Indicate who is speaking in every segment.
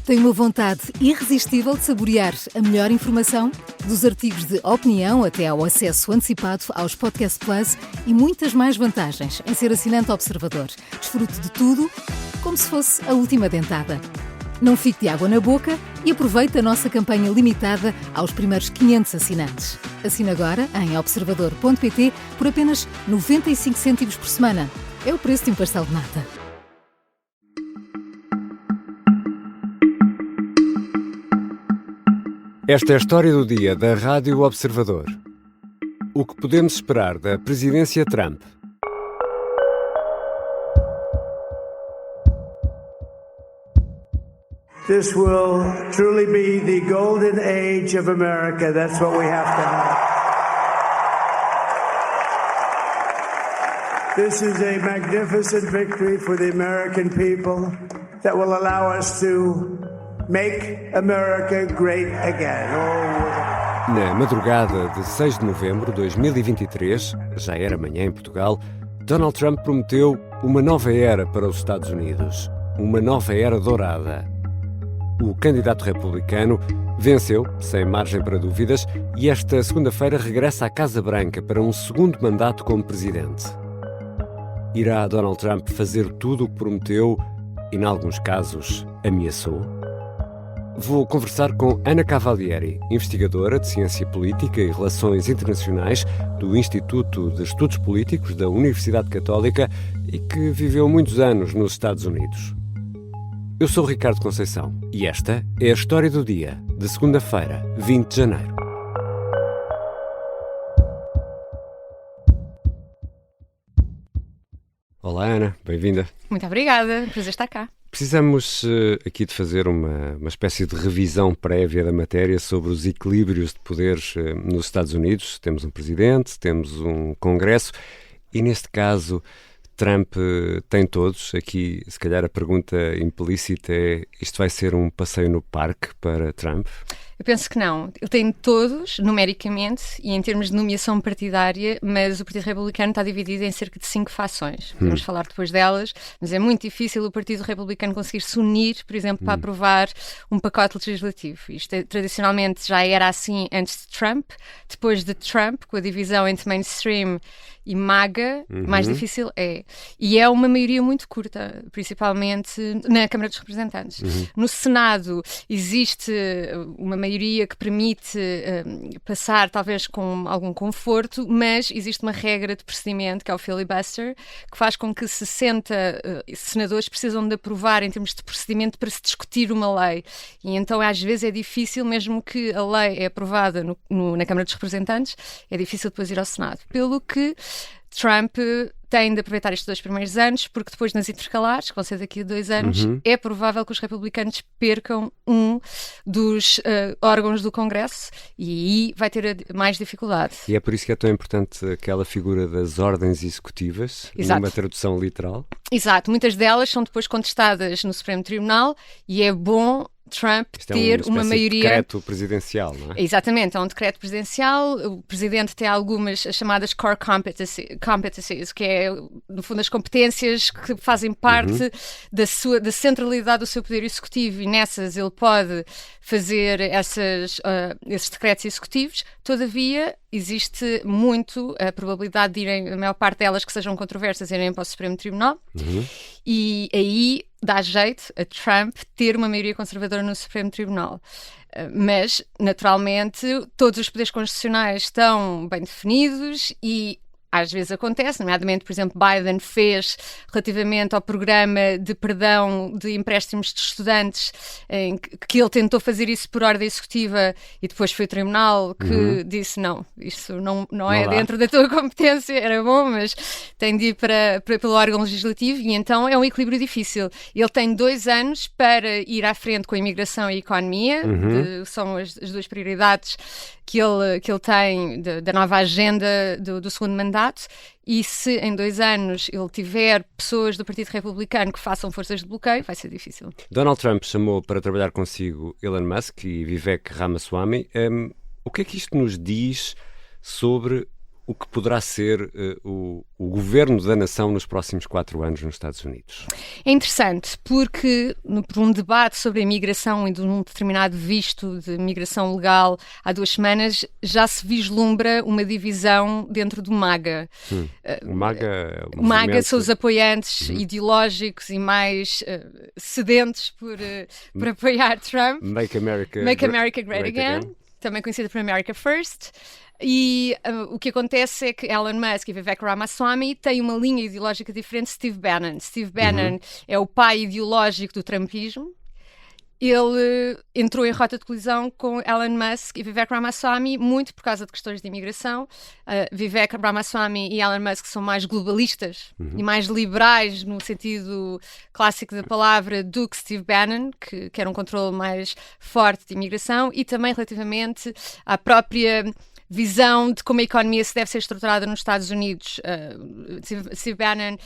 Speaker 1: Tem uma vontade irresistível de saborear a melhor informação? Dos artigos de opinião até ao acesso antecipado aos Podcast Plus e muitas mais vantagens em ser assinante Observador. Desfrute de tudo como se fosse a última dentada. Não fique de água na boca e aproveite a nossa campanha limitada aos primeiros 500 assinantes. Assine agora em observador.pt por apenas 95 cêntimos por semana. É o preço de um pastel de nata.
Speaker 2: Esta é a história do dia da Rádio Observador. O que podemos esperar da presidência Trump?
Speaker 3: This will truly be the golden age of America. That's what we have to have. This is a magnificent victory for the American people that will allow us to make America great again.
Speaker 2: Na madrugada de 6 de novembro de 2023, já era manhã em Portugal, Donald Trump prometeu uma nova era para os Estados Unidos. Uma nova era dourada. O candidato republicano venceu, sem margem para dúvidas, e esta segunda-feira regressa à Casa Branca para um segundo mandato como presidente. Irá Donald Trump fazer tudo o que prometeu e, em alguns casos, ameaçou? Vou conversar com Ana Cavalieri, investigadora de Ciência Política e Relações Internacionais do Instituto de Estudos Políticos da Universidade Católica e que viveu muitos anos nos Estados Unidos. Eu sou Ricardo Conceição e esta é a história do dia, de segunda-feira, 20 de janeiro. Olá Ana, bem-vinda.
Speaker 4: Muito obrigada, prazer estar cá.
Speaker 2: Precisamos aqui de fazer uma espécie de revisão prévia da matéria sobre os equilíbrios de poderes nos Estados Unidos. Temos um presidente, temos um congresso e, neste caso, Trump tem todos. Aqui, se calhar, a pergunta implícita é: isto vai ser um passeio no parque para Trump?
Speaker 4: Eu penso que não. Ele tem todos, numericamente, e em termos de nomeação partidária, mas o Partido Republicano está dividido em cerca de 5 fações. Podemos falar depois delas, mas é muito difícil o Partido Republicano conseguir se unir, por exemplo, para aprovar um pacote legislativo. Isto tradicionalmente já era assim antes de Trump. Depois de Trump, com a divisão entre mainstream e MAGA, mais difícil é. E é uma maioria muito curta, principalmente na Câmara dos Representantes. No Senado existe uma maioria que permite passar, talvez com algum conforto, mas existe uma regra de procedimento, que é o filibuster, que faz com que 60 senadores precisam de aprovar em termos de procedimento para se discutir uma lei. E então, às vezes, é difícil, mesmo que a lei é aprovada na Câmara dos Representantes, é difícil depois ir ao Senado. Pelo que Trump tem de aproveitar estes 2 primeiros anos, porque depois nas intercalares, que vão ser daqui a 2 anos, é provável que os republicanos percam um dos órgãos do Congresso e aí vai ter mais dificuldade.
Speaker 2: E é por isso que é tão importante aquela figura das ordens executivas, numa tradução literal?
Speaker 4: Exato, muitas delas são depois contestadas no Supremo Tribunal e é bom Trump ter uma maioria...
Speaker 2: de decreto presidencial, não é?
Speaker 4: Exatamente, é um decreto presidencial. O presidente tem algumas chamadas core competencies, que é, no fundo, as competências que fazem parte da centralidade do seu poder executivo, e nessas ele pode fazer esses decretos executivos. Todavia, existe muito a probabilidade de irem, a maior parte delas que sejam controversas, irem para o Supremo Tribunal, e aí dá jeito a Trump ter uma maioria conservadora no Supremo Tribunal. Mas, naturalmente, todos os poderes constitucionais estão bem definidos e às vezes acontece, nomeadamente, por exemplo, Biden fez relativamente ao programa de perdão de empréstimos de estudantes, em que ele tentou fazer isso por ordem executiva e depois foi o tribunal que disse não, isso não é dentro da tua competência, era bom, mas tem de ir pelo órgão legislativo, e então é um equilíbrio difícil. Ele tem 2 anos para ir à frente com a imigração e a economia, são as 2 prioridades que ele tem da nova agenda do segundo mandato, e se em 2 anos ele tiver pessoas do Partido Republicano que façam forças de bloqueio, vai ser difícil.
Speaker 2: Donald Trump chamou para trabalhar consigo Elon Musk e Vivek Ramaswamy. O que é que isto nos diz sobre o que poderá ser o governo da nação nos próximos 4 anos nos Estados Unidos?
Speaker 4: É interessante porque por um debate sobre a imigração e de um determinado visto de migração legal há 2 semanas já se vislumbra uma divisão dentro do MAGA.
Speaker 2: O MAGA,
Speaker 4: o MAGA são os apoiantes ideológicos e mais sedentos por apoiar Trump.
Speaker 2: Make America
Speaker 4: Great Again. Também conhecida por America First. E o que acontece é que Elon Musk e Vivek Ramaswamy têm uma linha ideológica diferente de Steve Bannon. Steve Bannon é o pai ideológico do trumpismo. Ele entrou em rota de colisão com Elon Musk e Vivek Ramaswamy muito por causa de questões de imigração. Vivek Ramaswamy e Elon Musk são mais globalistas e mais liberais no sentido clássico da palavra do que Steve Bannon, que quer um controle mais forte de imigração, e também relativamente à própria visão de como a economia se deve ser estruturada nos Estados Unidos. Steve Bannon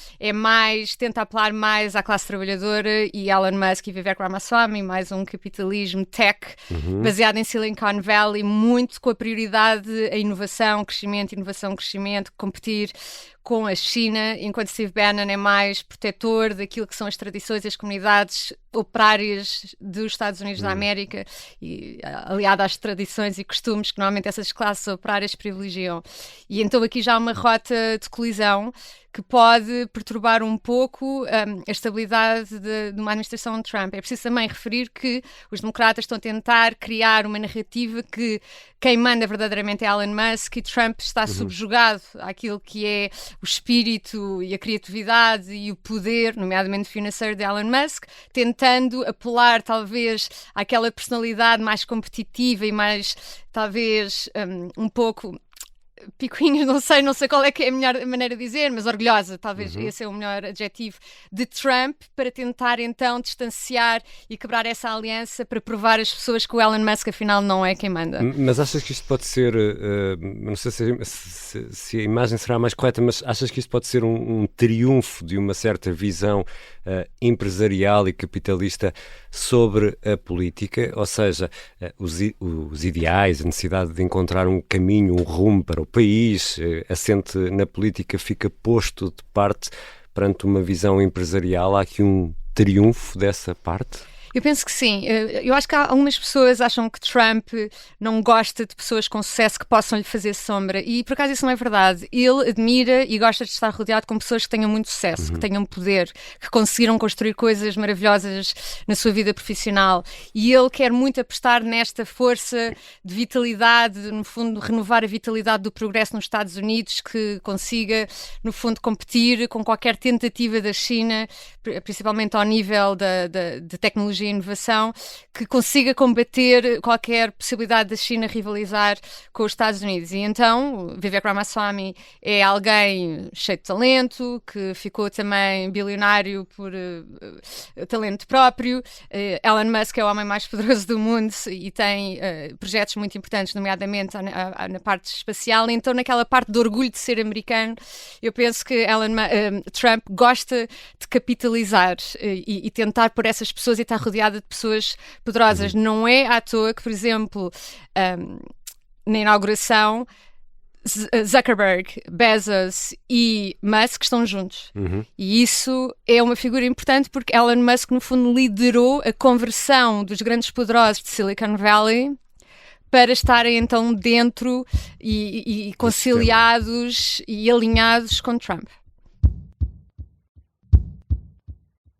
Speaker 4: tenta apelar mais à classe trabalhadora, e Elon Musk e Vivek Ramaswamy mais um capitalismo tech baseado em Silicon Valley, muito com a prioridade a inovação, crescimento, competir com a China, enquanto Steve Bannon é mais protetor daquilo que são as tradições e as comunidades operárias dos Estados Unidos da América, e aliado às tradições e costumes que normalmente essas classes operárias privilegiam. E então aqui já há uma rota de colisão que pode perturbar um pouco a estabilidade de uma administração de Trump. É preciso também referir que os democratas estão a tentar criar uma narrativa que quem manda verdadeiramente é Elon Musk e Trump está subjugado àquilo que é o espírito e a criatividade e o poder, nomeadamente financeiro, de Elon Musk, tentando apelar talvez àquela personalidade mais competitiva e mais, talvez, um pouco picuinhos, não sei qual é que é a melhor maneira de dizer, mas orgulhosa, talvez esse é o melhor adjetivo, de Trump, para tentar então distanciar e quebrar essa aliança para provar às pessoas que o Elon Musk afinal não é quem manda.
Speaker 2: Mas achas que isto pode ser, não sei se a imagem será mais correta, mas achas que isto pode ser um triunfo de uma certa visão empresarial e capitalista sobre a política, ou seja, os ideais, a necessidade de encontrar um caminho, um rumo para o país, assente na política, fica posto de parte perante uma visão empresarial? Há aqui um triunfo dessa parte?
Speaker 4: Eu penso que sim. Eu acho que algumas pessoas acham que Trump não gosta de pessoas com sucesso que possam lhe fazer sombra, e por acaso isso não é verdade. Ele admira e gosta de estar rodeado com pessoas que tenham muito sucesso, que tenham poder, que conseguiram construir coisas maravilhosas na sua vida profissional, e ele quer muito apostar nesta força de vitalidade, no fundo renovar a vitalidade do progresso nos Estados Unidos, que consiga no fundo competir com qualquer tentativa da China, principalmente ao nível de tecnologia e inovação, que consiga combater qualquer possibilidade da China rivalizar com os Estados Unidos. E então, Vivek Ramaswamy é alguém cheio de talento, que ficou também bilionário por talento próprio. Elon Musk é o homem mais poderoso do mundo e tem projetos muito importantes, nomeadamente na parte espacial. Então, naquela parte do orgulho de ser americano, eu penso que Trump gosta de capitalizar e tentar por essas pessoas e estar rodeada de pessoas poderosas. Não é à toa que, por exemplo, na inauguração, Zuckerberg, Bezos e Musk estão juntos. E isso é uma figura importante porque Elon Musk, no fundo, liderou a conversão dos grandes poderosos de Silicon Valley para estarem então dentro e conciliados e alinhados com Trump.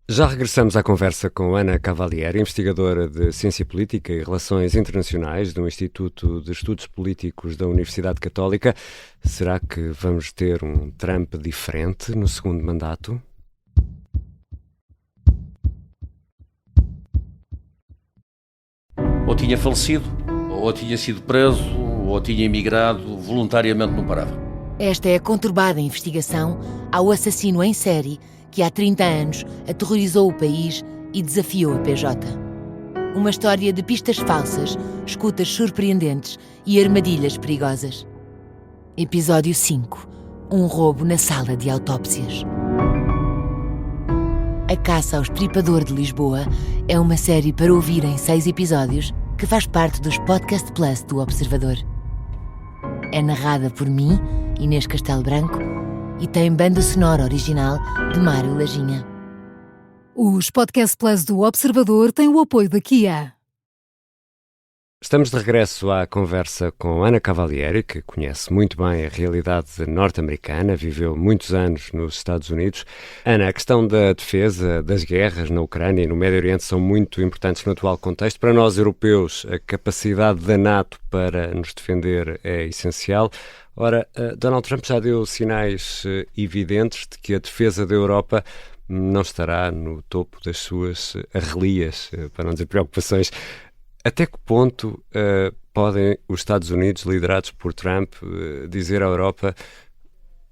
Speaker 2: Já regressamos à conversa com Ana Cavalieri, investigadora de Ciência Política e Relações Internacionais do Instituto de Estudos Políticos da Universidade Católica. Será que vamos ter um Trump diferente no segundo mandato?
Speaker 5: Ou tinha falecido, ou tinha sido preso, ou tinha emigrado, voluntariamente não parava.
Speaker 6: Esta é a conturbada investigação ao assassino em série que há 30 anos aterrorizou o país e desafiou a PJ. Uma história de pistas falsas, escutas surpreendentes e armadilhas perigosas. Episódio 5. Um roubo na sala de autópsias. A Caça ao Estripador de Lisboa é uma série para ouvir em 6 episódios que faz parte dos Podcast Plus do Observador. É narrada por mim, Inês Castelo Branco, e tem banda sonora original de Mário Lajinha.
Speaker 1: Os Podcast Plus do Observador têm o apoio da Kia.
Speaker 2: Estamos de regresso à conversa com Ana Cavalieri, que conhece muito bem a realidade norte-americana, viveu muitos anos nos Estados Unidos. Ana, a questão da defesa, das guerras na Ucrânia e no Médio Oriente são muito importantes no atual contexto. Para nós, europeus, a capacidade da NATO para nos defender é essencial. Ora, Donald Trump já deu sinais evidentes de que a defesa da Europa não estará no topo das suas arrelias, para não dizer preocupações. Até que ponto podem os Estados Unidos, liderados por Trump, dizer à Europa: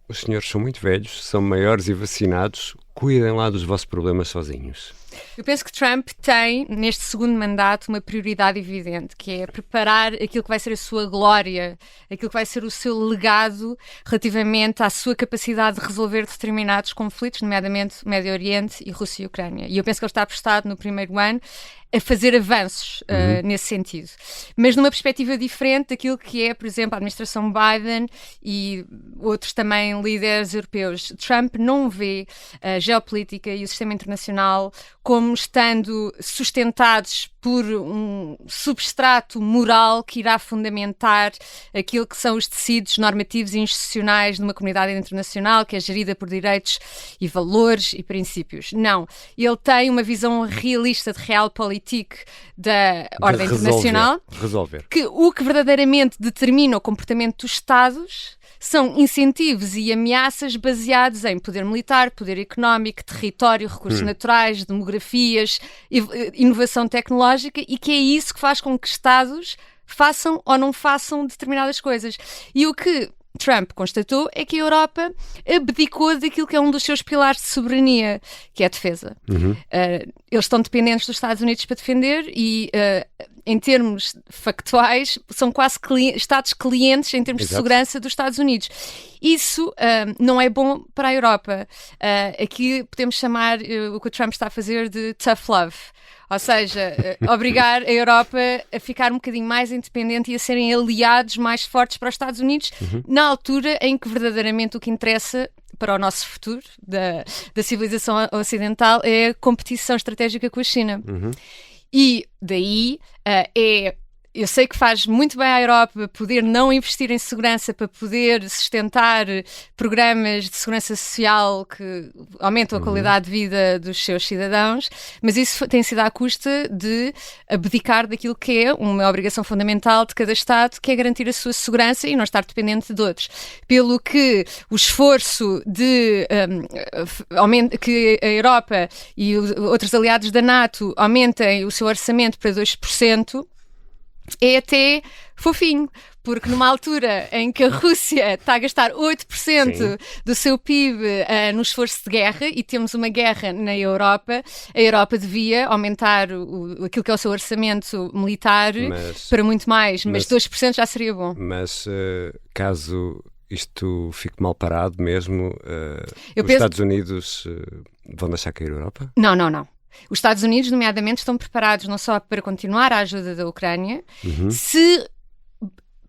Speaker 2: os senhores são muito velhos, são maiores e vacinados, cuidem lá dos vossos problemas sozinhos?
Speaker 4: Eu penso que Trump tem, neste segundo mandato, uma prioridade evidente, que é preparar aquilo que vai ser a sua glória, aquilo que vai ser o seu legado relativamente à sua capacidade de resolver determinados conflitos, nomeadamente o Médio Oriente e Rússia e Ucrânia. E eu penso que ele está apostado no primeiro ano a fazer avanços nesse sentido. Mas numa perspectiva diferente daquilo que é, por exemplo, a administração Biden e outros também líderes europeus. Trump não vê a geopolítica e o sistema internacional como estando sustentados por um substrato moral que irá fundamentar aquilo que são os tecidos normativos e institucionais numa comunidade internacional que é gerida por direitos e valores e princípios. Não. Ele tem uma visão realista de realpolitik da ordem internacional.
Speaker 2: Resolver.
Speaker 4: Que o que verdadeiramente determina o comportamento dos Estados são incentivos e ameaças baseados em poder militar, poder económico, território, recursos naturais, demografias, inovação tecnológica, e que é isso que faz com que Estados façam ou não façam determinadas coisas. E o que Trump constatou é que a Europa abdicou daquilo que é um dos seus pilares de soberania, que é a defesa. Eles estão dependentes dos Estados Unidos para defender e, em termos factuais, são quase Estados clientes em termos de segurança dos Estados Unidos. Isso não é bom para a Europa. Aqui podemos chamar o que o Trump está a fazer de tough love. Ou seja, obrigar a Europa a ficar um bocadinho mais independente e a serem aliados mais fortes para os Estados Unidos na altura em que verdadeiramente o que interessa para o nosso futuro da civilização ocidental é a competição estratégica com a China. E daí eu sei que faz muito bem à Europa poder não investir em segurança para poder sustentar programas de segurança social que aumentam a qualidade de vida dos seus cidadãos, mas isso tem sido à custa de abdicar daquilo que é uma obrigação fundamental de cada Estado, que é garantir a sua segurança e não estar dependente de outros. Pelo que o esforço de que a Europa e outros aliados da NATO aumentem o seu orçamento para 2%, é até fofinho, porque numa altura em que a Rússia está a gastar 8% do seu PIB no esforço de guerra e temos uma guerra na Europa, a Europa devia aumentar aquilo que é o seu orçamento militar para muito mais, mas 2% já seria bom.
Speaker 2: Mas caso isto fique mal parado mesmo, os Estados Unidos vão deixar cair a Europa?
Speaker 4: Não. Os Estados Unidos, nomeadamente, estão preparados não só para continuar a ajuda da Ucrânia, se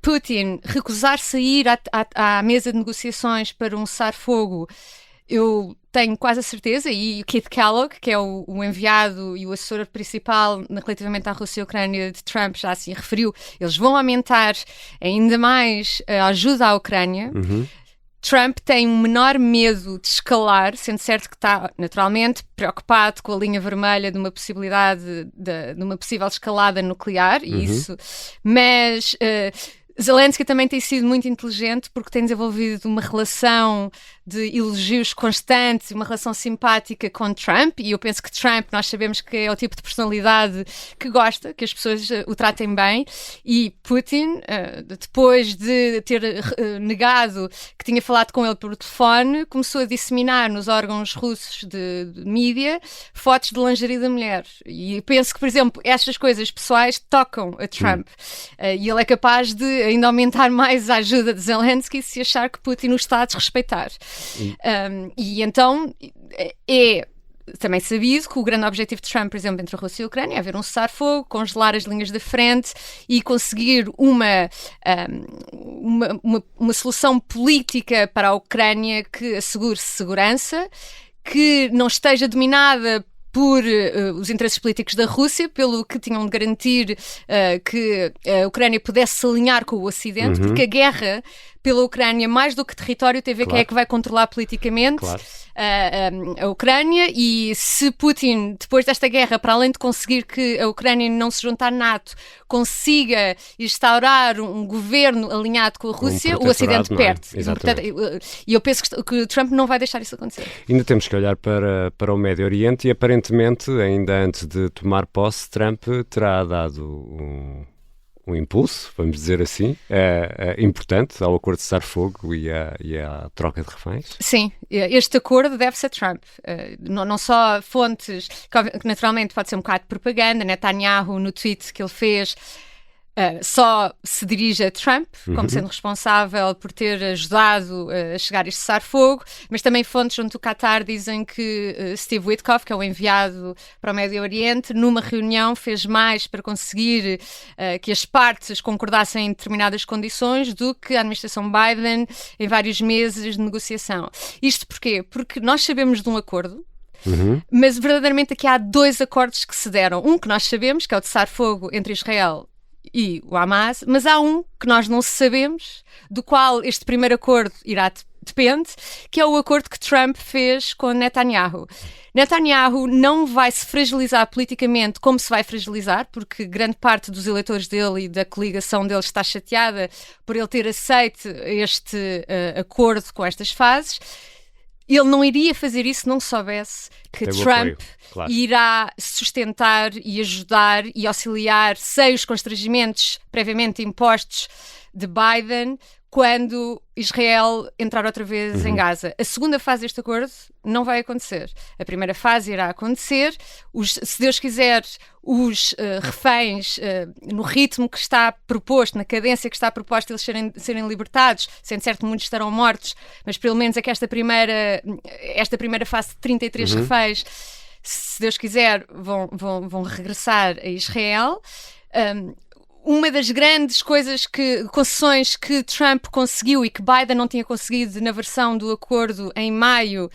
Speaker 4: Putin recusar-se a ir à mesa de negociações para um cessar-fogo, eu tenho quase a certeza, e Keith Kellogg, que é o enviado e o assessor principal relativamente à Rússia e à Ucrânia de Trump, já assim referiu, eles vão aumentar ainda mais a ajuda à Ucrânia. Trump tem um menor medo de escalar, sendo certo que está naturalmente preocupado com a linha vermelha de uma possibilidade de uma possível escalada nuclear, mas Zelensky também tem sido muito inteligente porque tem desenvolvido uma relação de elogios constantes, uma relação simpática com Trump, e eu penso que Trump, nós sabemos que é o tipo de personalidade que gosta, que as pessoas o tratem bem, e Putin, depois de ter negado que tinha falado com ele por telefone, começou a disseminar nos órgãos russos de mídia fotos de lingerie da mulher, e penso que, por exemplo, estas coisas pessoais tocam a Trump, e ele é capaz de ainda aumentar mais a ajuda de Zelensky se achar que Putin o está a desrespeitar. E então também sabido que o grande objetivo de Trump, por exemplo, entre a Rússia e a Ucrânia é haver um cessar-fogo, congelar as linhas de frente e conseguir uma solução política para a Ucrânia que assegure segurança, que não esteja dominada por os interesses políticos da Rússia, pelo que tinham de garantir que a Ucrânia pudesse se alinhar com o Ocidente, porque a guerra pela Ucrânia, mais do que território, tem a ver quem é que vai controlar politicamente a Ucrânia, e se Putin, depois desta guerra, para além de conseguir que a Ucrânia não se junte à NATO, consiga instaurar um governo alinhado com a Rússia, o Ocidente perde. E eu penso que Trump não vai deixar isso acontecer.
Speaker 2: Ainda temos que olhar para o Médio Oriente e, aparentemente, ainda antes de tomar posse, Trump terá dado um impulso, vamos dizer assim, importante ao acordo de cessar-fogo e à troca de reféns?
Speaker 4: Sim, este acordo deve ser Trump. Não só fontes, que naturalmente pode ser um bocado de propaganda, Netanyahu, no tweet que ele fez, só se dirige a Trump, como sendo responsável por ter ajudado a chegar a este cessar-fogo, mas também fontes junto do Qatar dizem que Steve Witkoff, que é o enviado para o Médio Oriente, numa reunião fez mais para conseguir que as partes concordassem em determinadas condições do que a administração Biden em vários meses de negociação. Isto porquê? Porque nós sabemos de um acordo, mas verdadeiramente aqui há 2 acordos que se deram. Um que nós sabemos, que é o de cessar-fogo entre Israel e o Hamas, mas há um que nós não sabemos, do qual este primeiro acordo depende, que é o acordo que Trump fez com Netanyahu. Netanyahu não vai se fragilizar politicamente como se vai fragilizar, porque grande parte dos eleitores dele e da coligação dele está chateada por ele ter aceito este acordo com estas fases. Ele não iria fazer isso se não soubesse que Trump irá sustentar e ajudar e auxiliar sem os constrangimentos previamente impostos de Biden quando Israel entrar outra vez em Gaza. A segunda fase deste acordo não vai acontecer. A primeira fase irá acontecer. Se Deus quiser, os reféns, no ritmo que está proposto, na cadência que está proposta, eles serem libertados, sendo certo que muitos estarão mortos, mas pelo menos é que esta primeira fase de 33 reféns, se Deus quiser, vão regressar a Israel. Uma das grandes concessões que Trump conseguiu e que Biden não tinha conseguido na versão do acordo em maio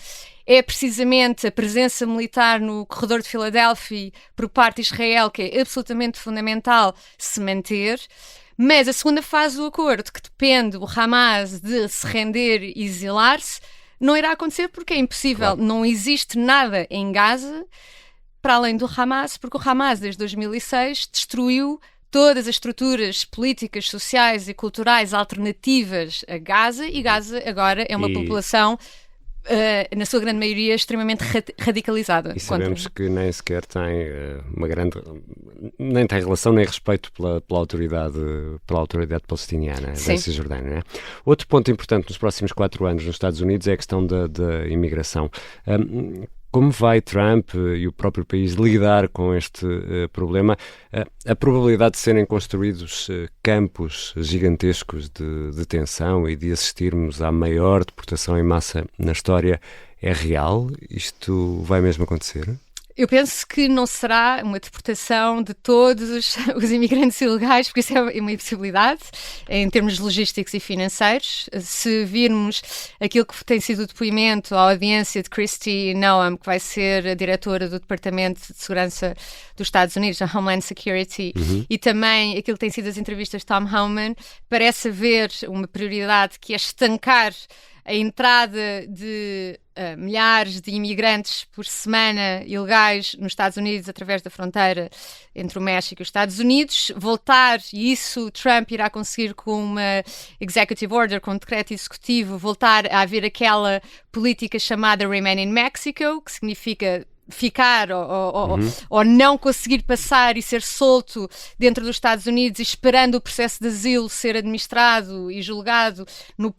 Speaker 4: é precisamente a presença militar no corredor de Filadélfia por parte de Israel, que é absolutamente fundamental se manter. Mas a segunda fase do acordo, que depende do Hamas de se render e exilar-se, não irá acontecer porque é impossível. Claro. Não existe nada em Gaza para além do Hamas, porque o Hamas, desde 2006, destruiu todas as estruturas políticas, sociais e culturais alternativas a Gaza, e Gaza agora é uma população, na sua grande maioria, extremamente radicalizada.
Speaker 2: E sabemos que nem sequer tem nem tem relação nem respeito pela autoridade palestiniana da Cisjordânia, não é? Outro ponto importante nos próximos 4 anos nos Estados Unidos é a questão da imigração. Como vai Trump e o próprio país lidar com este problema? A probabilidade de serem construídos campos gigantescos de detenção e de assistirmos à maior deportação em massa na história é real? Isto vai mesmo acontecer?
Speaker 4: Eu penso que não será uma deportação de todos os imigrantes ilegais, porque isso é uma impossibilidade em termos logísticos e financeiros. Se virmos aquilo que tem sido o depoimento à audiência de Kristi Noem, que vai ser a diretora do Departamento de Segurança dos Estados Unidos, a Homeland Security, e também aquilo que tem sido as entrevistas de Tom Homan, parece haver uma prioridade que é estancar a entrada de milhares de imigrantes por semana ilegais nos Estados Unidos através da fronteira entre o México e os Estados Unidos, voltar, e isso Trump irá conseguir com uma executive order, com um decreto executivo, voltar a haver aquela política chamada Remain in Mexico, que significa ficar ou não conseguir passar e ser solto dentro dos Estados Unidos, esperando o processo de asilo ser administrado e julgado no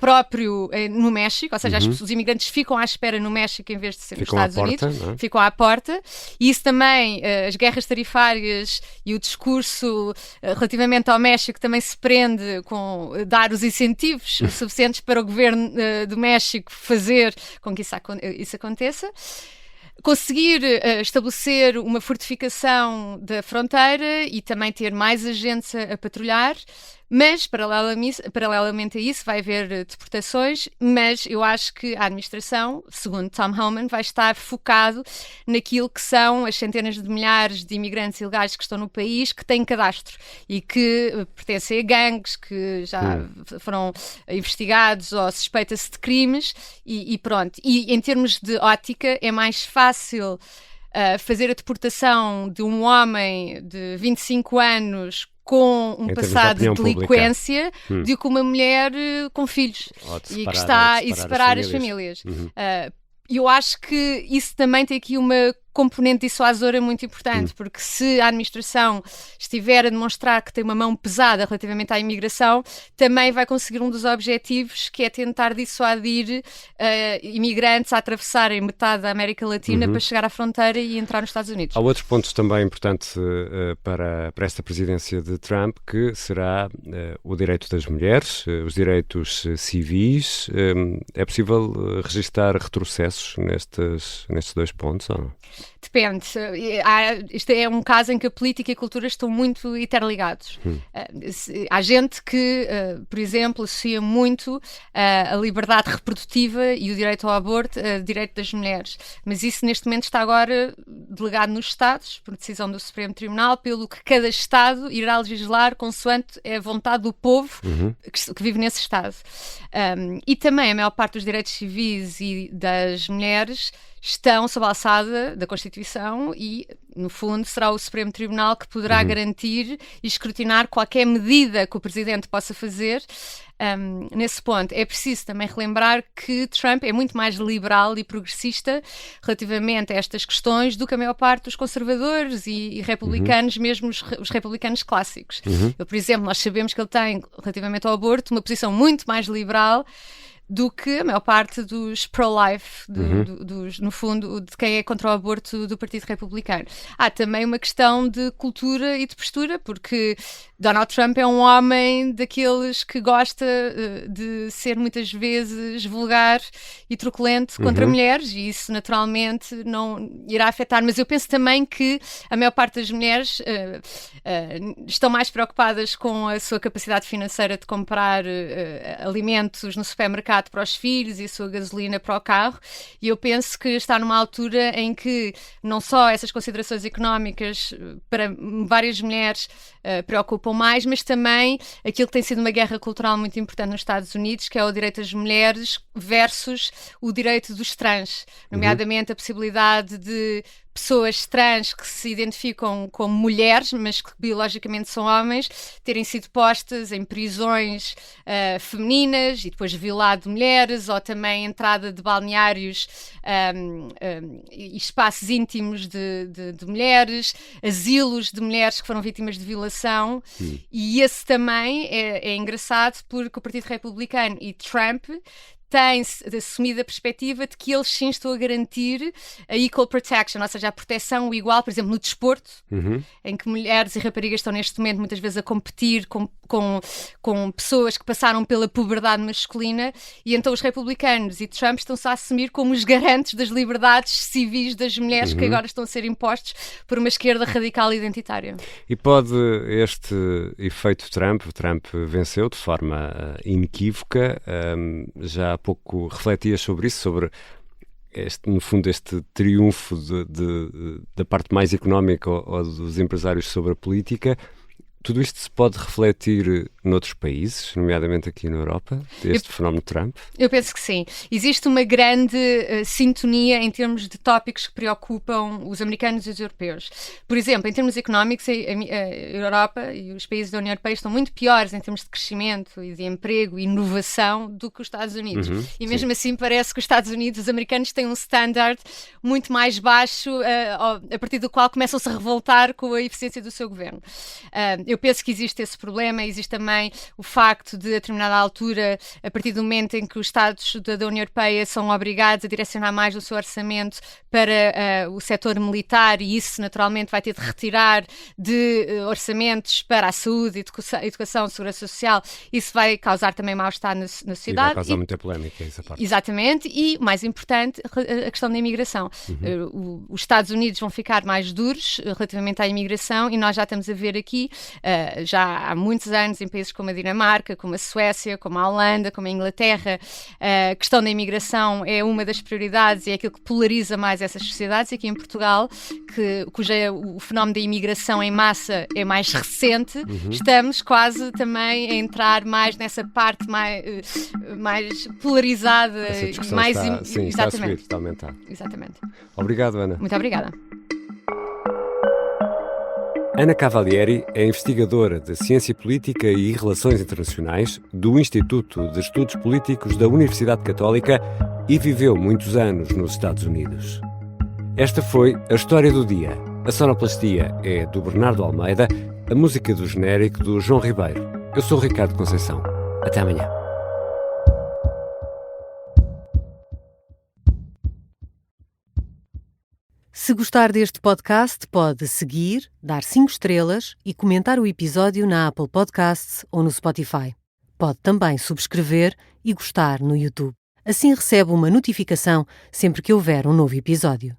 Speaker 4: México, ou seja, os imigrantes ficam à espera no México em vez de ser nos Estados Unidos, ficam à porta, e isso também, as guerras tarifárias e o discurso relativamente ao México também se prende com dar os incentivos suficientes para o governo do México fazer com que isso aconteça. conseguir estabelecer uma fortificação da fronteira e também ter mais agentes a patrulhar, mas paralelamente a isso vai haver deportações, mas eu acho que a administração, segundo Tom Homan, vai estar focado naquilo que são as centenas de milhares de imigrantes ilegais que estão no país, que têm cadastro e que pertencem a gangues, que já foram investigados ou suspeita-se de crimes e pronto. E em termos de ótica é mais fácil fazer a deportação de um homem de 25 anos com um passado de delinquência do que uma mulher com filhos e que está a separar as famílias. Eu acho que isso também tem aqui uma componente dissuasora muito importante, porque se a administração estiver a demonstrar que tem uma mão pesada relativamente à imigração, também vai conseguir um dos objetivos, que é tentar dissuadir imigrantes a atravessarem metade da América Latina para chegar à fronteira e entrar nos Estados Unidos.
Speaker 2: Há outros pontos também importantes para esta presidência de Trump, que será o direito das mulheres, os direitos civis. É possível registar retrocessos nestes dois pontos, ou não?
Speaker 4: Depende. Isto é um caso em que a política e a cultura estão muito interligados. Há gente que, por exemplo, associa muito a liberdade reprodutiva e o direito ao aborto a direito das mulheres. Mas isso, neste momento, está agora delegado nos Estados, por decisão do Supremo Tribunal, pelo que cada Estado irá legislar consoante a vontade do povo que vive nesse Estado. E também a maior parte dos direitos civis e das mulheres estão sob a alçada da Constituição e, no fundo, será o Supremo Tribunal que poderá garantir e escrutinar qualquer medida que o Presidente possa fazer. Nesse ponto, é preciso também relembrar que Trump é muito mais liberal e progressista relativamente a estas questões do que a maior parte dos conservadores e republicanos, mesmo os republicanos clássicos. Por exemplo, nós sabemos que ele tem, relativamente ao aborto, uma posição muito mais liberal do que a maior parte dos pro-life, no fundo, de quem é contra o aborto do Partido Republicano. Há também uma questão de cultura e de postura, porque Donald Trump é um homem daqueles que gosta de ser muitas vezes vulgar e truculento contra mulheres, e isso naturalmente não irá afetar. Mas eu penso também que a maior parte das mulheres estão mais preocupadas com a sua capacidade financeira de comprar alimentos no supermercado para os filhos e a sua gasolina para o carro, e eu penso que está numa altura em que não só essas considerações económicas para várias mulheres preocupam mais, mas também aquilo que tem sido uma guerra cultural muito importante nos Estados Unidos, que é o direito das mulheres versus o direito dos trans, nomeadamente a possibilidade de pessoas trans que se identificam como mulheres, mas que biologicamente são homens, terem sido postas em prisões femininas e depois violado mulheres, ou também entrada de balneários e espaços íntimos de mulheres, asilos de mulheres que foram vítimas de violação. E esse também é engraçado, porque o Partido Republicano e Trump tem assumido a perspectiva de que eles sim estão a garantir a equal protection, ou seja, a proteção igual, por exemplo, no desporto, em que mulheres e raparigas estão neste momento muitas vezes a competir com pessoas que passaram pela puberdade masculina, e então os republicanos e Trump estão-se a assumir como os garantes das liberdades civis das mulheres que agora estão a ser impostos por uma esquerda radical e identitária. E
Speaker 2: pode este efeito Trump venceu de forma inequívoca, já há pouco refletias sobre isso, sobre no fundo este triunfo da parte mais económica ou dos empresários sobre a política. Tudo isto se pode refletir noutros países, nomeadamente aqui na Europa, este fenómeno Trump? Eu penso que sim. Existe uma grande sintonia em termos de tópicos que preocupam os americanos e os europeus. Por exemplo, em termos económicos, a Europa e os países da União Europeia estão muito piores em termos de crescimento e de emprego e inovação do que os Estados Unidos. E mesmo assim parece que os Estados Unidos, os americanos, têm um standard muito mais baixo, a partir do qual começam-se a revoltar com a eficiência do seu governo. Eu penso que existe esse problema, existe também
Speaker 4: também o facto de, a determinada altura, a partir do momento em que os Estados da União Europeia são obrigados a direcionar mais o seu orçamento para o setor militar, e isso naturalmente vai ter de retirar de orçamentos para a saúde, educação, segurança social, isso vai causar também mal-estar na sociedade.
Speaker 2: E vai causar muita polémica essa parte.
Speaker 4: Exatamente, e mais importante, a questão da imigração. Os Estados Unidos vão ficar mais duros relativamente à imigração, e nós já estamos a ver aqui, já há muitos anos, em países como a Dinamarca, como a Suécia, como a Holanda, como a Inglaterra, a questão da imigração é uma das prioridades e é aquilo que polariza mais essas sociedades. Aqui em Portugal, o fenómeno da imigração em massa é mais recente, estamos quase também a entrar mais nessa parte mais polarizada.
Speaker 2: Essa discussão
Speaker 4: mais
Speaker 2: está a subir, está a aumentar.
Speaker 4: Exatamente.
Speaker 2: Obrigado, Ana.
Speaker 4: Muito obrigada.
Speaker 2: Ana Cavalieri é investigadora de Ciência Política e Relações Internacionais do Instituto de Estudos Políticos da Universidade Católica e viveu muitos anos nos Estados Unidos. Esta foi a história do dia. A sonoplastia é do Bernardo Almeida, a música do genérico do João Ribeiro. Eu sou o Ricardo Conceição. Até amanhã.
Speaker 1: Se gostar deste podcast, pode seguir, dar 5 estrelas e comentar o episódio na Apple Podcasts ou no Spotify. Pode também subscrever e gostar no YouTube. Assim recebe uma notificação sempre que houver um novo episódio.